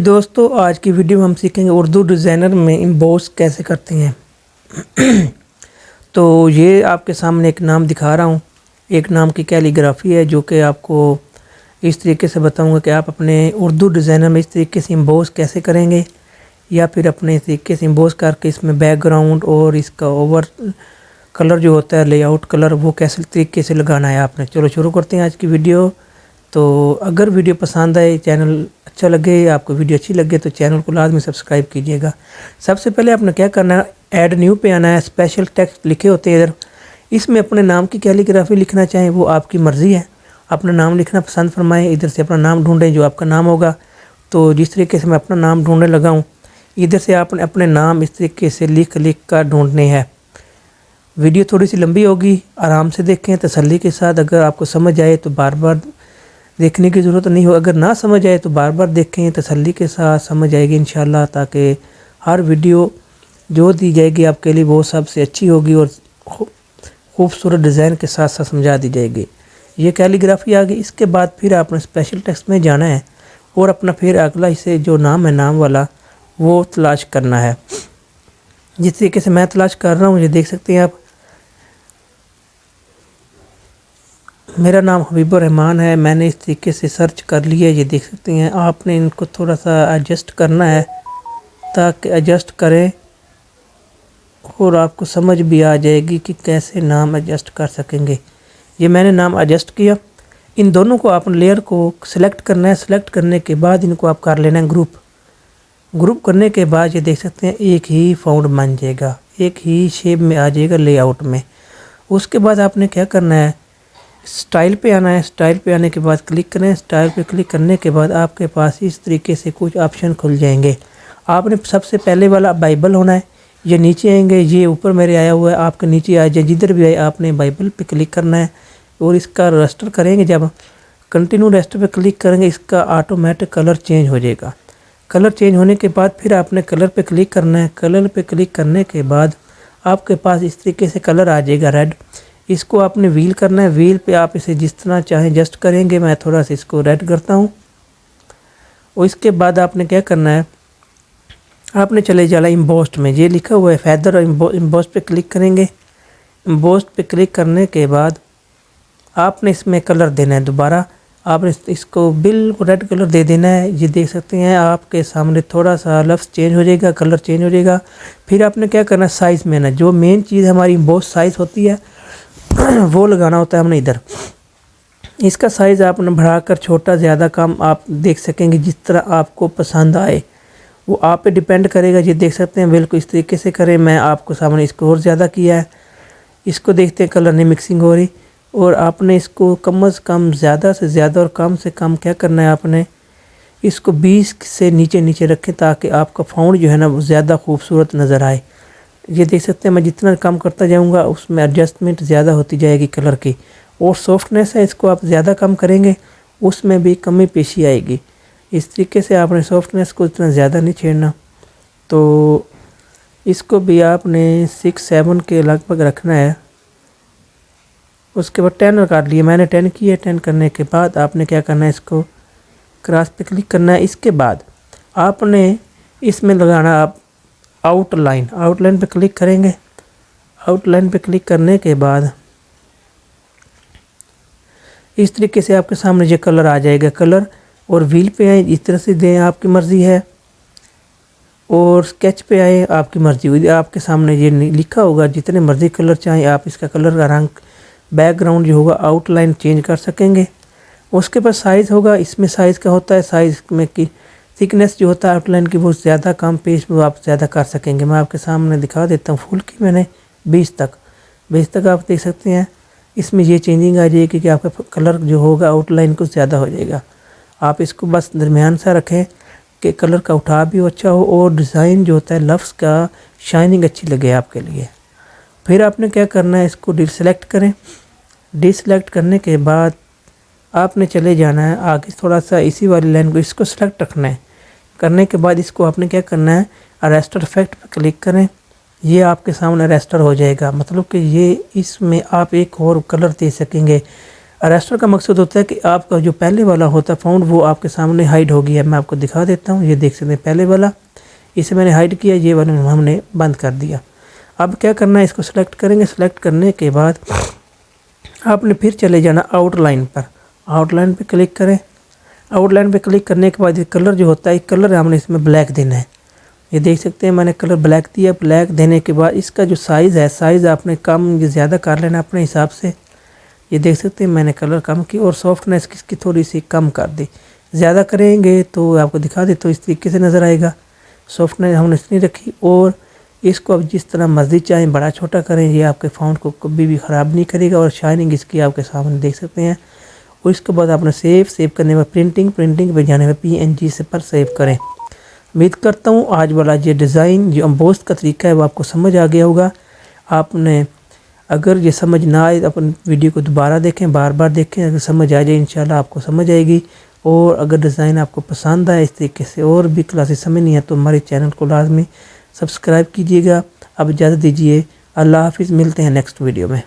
दोस्तों आज की वीडियो में हम सीखेंगे उर्दू डिज़ाइनर में एम्बोस कैसे करते हैं। तो ये आपके सामने एक नाम दिखा रहा हूँ। एक नाम की कैलीग्राफी है जो कि आपको इस तरीके से बताऊंगा कि आप अपने उर्दू डिज़ाइनर में इस तरीके से एम्बोस कैसे करेंगे, या फिर अपने इस तरीके से एम्बोस करके इसमें बैकग्राउंड और इसका ओवर कलर जो होता है लेआउट कलर वो कैसे तरीके से लगाना है आपने। चलो शुरू करते हैं आज की वीडियो। तो अगर वीडियो पसंद आए, चैनल अच्छा लगे, आपको वीडियो अच्छी लगे तो चैनल को लाजमी सब्सक्राइब कीजिएगा। सबसे पहले आपने क्या करना है, ऐड न्यू पे आना है। स्पेशल टेक्स्ट लिखे होते हैं इधर, इसमें अपने नाम की कैलीग्राफी लिखना चाहें वो आपकी मर्ज़ी है। अपना नाम लिखना पसंद फरमाएं, इधर से अपना नाम ढूंढें जो आपका नाम होगा। तो जिस तरीके से मैं अपना नाम ढूंढने लगा हूँ, इधर से आपने अपने नाम इस तरीके से लिख कर ढूंढने हैं। वीडियो थोड़ी सी लंबी होगी, आराम से देखें तसल्ली के साथ। अगर आपको समझ आए तो बार बार देखने की ज़रूरत नहीं हो, अगर ना समझ आए तो बार बार देखें, तसल्ली के साथ समझ आएगी इंशाल्लाह। ताकि हर वीडियो जो दी जाएगी आपके लिए वो सबसे अच्छी होगी और खूबसूरत डिज़ाइन के साथ साथ समझा दी जाएगी। ये कैलीग्राफी आ गई। इसके बाद फिर आपने स्पेशल टेक्स्ट में जाना है और अपना फिर अगला इसे जो नाम है नाम वाला वो तलाश करना है। जिस तरीके से मैं तलाश कर रहा हूँ ये देख सकते हैं आप। मेरा नाम हबीबुर रहमान है। मैंने इस तरीके से सर्च कर लिया, ये देख सकते हैं। आपने इनको थोड़ा सा एडजस्ट करना है ताकि एडजस्ट करें और आपको समझ भी आ जाएगी कि कैसे नाम एडजस्ट कर सकेंगे। ये मैंने नाम एडजस्ट किया। इन दोनों को आपने लेयर को सिलेक्ट करना है। सिलेक्ट करने के बाद इनको आप कर लेना है ग्रुप करने के बाद ये देख सकते हैं एक ही फाउंड बन जाएगा, एक ही शेप में आ जाएगा लेआउट में। उसके बाद आपने क्या करना है, स्टाइल पे आना है। स्टाइल पे आने के बाद क्लिक करें। स्टाइल पे क्लिक करने के बाद आपके पास इस तरीके से कुछ ऑप्शन खुल जाएंगे। आपने सबसे पहले वाला बाइबल होना है, ये नीचे आएंगे। ये ऊपर मेरे आया हुआ है, आपके नीचे आ जाए। जिधर भी आए आपने बाइबल पे क्लिक करना है और इसका रजिस्टर करेंगे। जब कंटिन्यू रजिस्टर पे क्लिक करेंगे इसका ऑटोमेटिक कलर चेंज हो जाएगा। कलर चेंज होने के बाद फिर आपने कलर पे क्लिक करना है। कलर पे क्लिक करने के बाद आपके पास इस तरीके से कलर आ जाएगा रेड। इसको आपने व्हील करना है। व्हील पे आप इसे जिस तरह चाहें एडजस्ट करेंगे। मैं थोड़ा सा इसको रेड करता हूँ। और इसके बाद आपने क्या करना है, आपने चले जाना इम्बोस्ट में। ये लिखा हुआ है फैदर, इम्बोस्ट पे क्लिक करेंगे। इम्बोस्ट पे क्लिक करने के बाद आपने इसमें कलर देना है। दोबारा आपने इसको बिल्कुल रेड कलर दे देना है। ये देख सकते हैं आपके सामने थोड़ा सा लफ्ज़ चेंज हो जाएगा, कलर चेंज हो जाएगा। फिर आपने क्या करना है, साइज़ में ना जो मेन चीज़ हमारी इम्बोस्ट साइज़ होती है वो लगाना होता है हमने इधर। इसका साइज़ आपने बढ़ाकर छोटा ज़्यादा कम आप देख सकेंगे जिस तरह आपको पसंद आए, वो आप पे डिपेंड करेगा। ये देख सकते हैं बिल्कुल इस तरीके से करें। मैं आपको सामने इसको और ज़्यादा किया है। इसको देखते हैं कलर नहीं मिक्सिंग हो रही। और आपने इसको कम से कम ज़्यादा से ज़्यादा और कम से कम क्या करना है, आपने इसको 20 से नीचे नीचे रखें ताकि आपका फाउंड जो है ना वो ज़्यादा खूबसूरत नज़र आए। ये देख सकते हैं मैं जितना कम करता जाऊंगा उसमें एडजस्टमेंट ज़्यादा होती जाएगी कलर की। और सॉफ्टनेस है, इसको आप ज़्यादा कम करेंगे उसमें भी कमी पेशी आएगी। इस तरीके से आपने सॉफ्टनेस को इतना ज़्यादा नहीं छेड़ना। तो इसको भी आपने 6-7 के लगभग रखना है। उसके बाद 10 काट लिए, मैंने 10 किया। 10 करने के बाद आपने क्या करना है, इसको क्रॉस पे क्लिक करना है। इसके बाद आपने इसमें लगाना आप आउटलाइन पे क्लिक करेंगे। आउटलाइन पे क्लिक करने के बाद इस तरीके से आपके सामने ये कलर आ जाएगा। कलर और व्हील पे आए इस तरह से दें, आपकी मर्ज़ी है। और स्केच पे आए आपकी मर्ज़ी हुई। आपके सामने ये लिखा होगा जितने मर्ज़ी कलर चाहें आप इसका कलर का रंग बैकग्राउंड जो होगा आउटलाइन चेंज कर सकेंगे। उसके बाद साइज़ होगा। इसमें साइज़ का होता है, साइज़ में की थिकनेस जो होता है आउटलाइन की वो ज़्यादा कम पेज वो आप ज़्यादा कर सकेंगे। मैं आपके सामने दिखा देता हूँ। फुल की मैंने 20 तक आप देख सकते हैं। इसमें ये चेंजिंग आ जाएगी कि आपका कलर जो होगा आउटलाइन कुछ ज़्यादा हो जाएगा। आप इसको बस दरमियान सा रखें कि कलर का उठाव भी अच्छा हो और डिज़ाइन जो होता है लफ्ज़ का शाइनिंग अच्छी लगे आपके लिए। फिर आपने क्या करना है, इसको डिसेलेक्ट करें। डिसेलेक्ट करने के बाद आपने चले जाना है आगे थोड़ा सा इसी वाली लाइन को, इसको सेलेक्ट रखना है। करने के बाद इसको आपने क्या करना है, अरेस्टर इफेक्ट पर क्लिक करें। ये आपके सामने अरेस्टर हो जाएगा, मतलब कि ये इसमें आप एक और कलर दे सकेंगे। अरेस्टर का मकसद होता है कि आपका जो पहले वाला होता है फ़ॉन्ट वो आपके सामने हाइड हो गया है। मैं आपको दिखा देता हूँ, ये देख सकते हैं पहले वाला, इसे मैंने हाइड किया, ये वाला हमने बंद कर दिया। अब क्या करना है, इसको सेलेक्ट करेंगे। सेलेक्ट करने के बाद आपने फिर चले जाना आउटलाइन पर। आउटलाइन पे क्लिक करें। आउटलाइन पे क्लिक करने के बाद ये कलर जो होता है, कलर हमने इसमें ब्लैक देना है। ये देख सकते हैं मैंने कलर ब्लैक दिया। ब्लैक देने के बाद इसका जो साइज़ है, साइज़ आपने कम या ज़्यादा कर लेना अपने हिसाब से। ये देख सकते हैं मैंने कलर कम की और सॉफ्टनेस इसकी थोड़ी सी कम कर दी। ज़्यादा करेंगे तो आपको दिखा दे तो इस तरीके से नज़र आएगा। सॉफ्टनेस हमने इतनी रखी और इसको अब जिस तरह मर्ज़ी चाहें बड़ा छोटा करें, ये आपके फ़ॉन्ट को कभी भी ख़राब नहीं करेगा और शाइनिंग इसकी आपके सामने देख सकते हैं। और इसके बाद आपने सेव करने में प्रिंटिंग पे जाने में PNG से पर सेव करें। उम्मीद करता हूँ आज वाला ये डिज़ाइन जो एम्बोस्ड का तरीका है वो आपको समझ आ गया होगा। आपने अगर ये समझ ना आए अपन वीडियो को दोबारा देखें, बार बार देखें, अगर समझ आ जाए इंशाल्लाह आपको समझ आएगी। और अगर डिज़ाइन आपको पसंद आए इस तरीके से और भी क्लासेस समझनी है तो हमारे चैनल को लाजमी सब्सक्राइब कीजिएगा। अब इजाज़त दीजिए, अल्लाह हाफिज़, मिलते हैं नेक्स्ट वीडियो में।